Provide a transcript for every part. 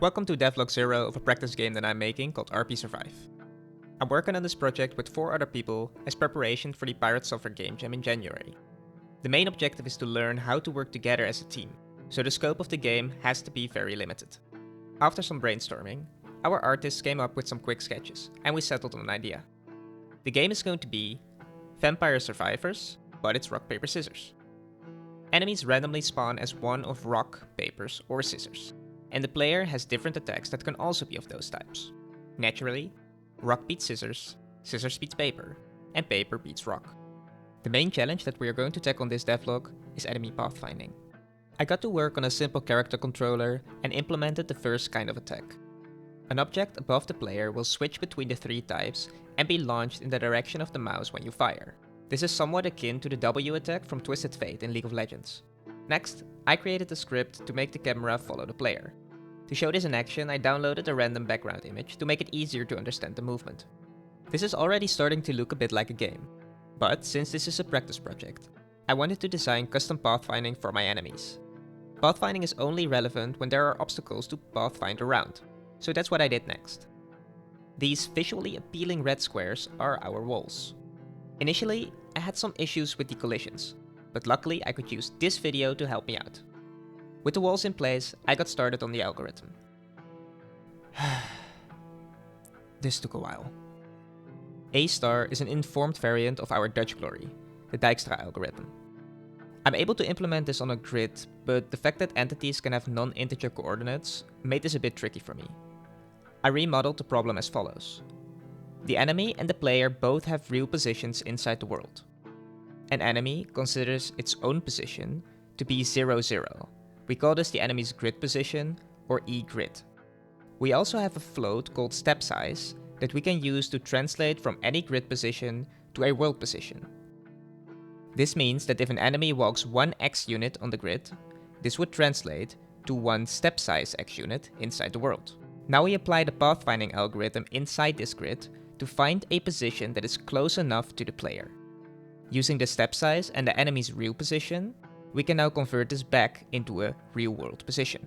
Welcome to Devlog 0 of a practice game that I'm making called RPSurvive. I'm working on this project with 4 other people as preparation for the Pirate Software Game Jam in January. The main objective is to learn how to work together as a team, so the scope of the game has to be very limited. After some brainstorming, our artists came up with some quick sketches, and we settled on an idea. The game is going to be Vampire Survivors, but it's rock, paper, scissors. Enemies randomly spawn as one of rock, papers, or scissors, and the player has different attacks that can also be of those types. Naturally, rock beats scissors, scissors beats paper, and paper beats rock. The main challenge that we are going to tackle on this devlog is enemy pathfinding. I got to work on a simple character controller and implemented the first kind of attack. An object above the player will switch between the 3 types and be launched in the direction of the mouse when you fire. This is somewhat akin to the W attack from Twisted Fate in League of Legends. Next, I created a script to make the camera follow the player. To show this in action, I downloaded a random background image to make it easier to understand the movement. This is already starting to look a bit like a game, but since this is a practice project, I wanted to design custom pathfinding for my enemies. Pathfinding is only relevant when there are obstacles to pathfind around, so that's what I did next. These visually appealing red squares are our walls. Initially, I had some issues with the collisions, but luckily I could use this video to help me out. With the walls in place, I got started on the algorithm. This took a while. A* is an informed variant of our Dutch glory, the Dijkstra algorithm. I'm able to implement this on a grid, but the fact that entities can have non-integer coordinates made this a bit tricky for me. I remodeled the problem as follows. The enemy and the player both have real positions inside the world. An enemy considers its own position to be 0, 0. We call this the enemy's grid position, or E-grid. We also have a float called step size that we can use to translate from any grid position to a world position. This means that if an enemy walks 1 X unit on the grid, this would translate to 1 step size X unit inside the world. Now we apply the pathfinding algorithm inside this grid to find a position that is close enough to the player. Using the step size and the enemy's real position, we can now convert this back into a real-world position.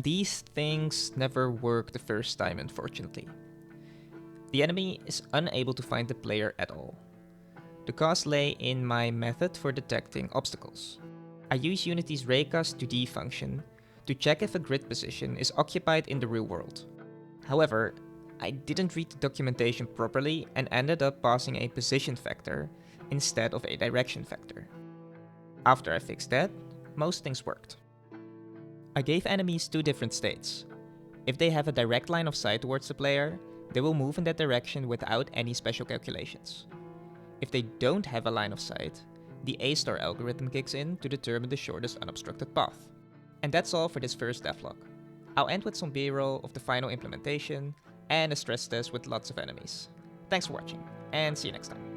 These things never work the first time, unfortunately. The enemy is unable to find the player at all. The cause lay in my method for detecting obstacles. I use Unity's raycast2d function to check if a grid position is occupied in the real world. However, I didn't read the documentation properly and ended up passing a position vector instead of a direction vector. After I fixed that, most things worked. I gave enemies 2 different states. If they have a direct line of sight towards the player, they will move in that direction without any special calculations. If they don't have a line of sight, the A* algorithm kicks in to determine the shortest unobstructed path. And that's all for this first devlog. I'll end with some B-roll of the final implementation and a stress test with lots of enemies. Thanks for watching, and see you next time.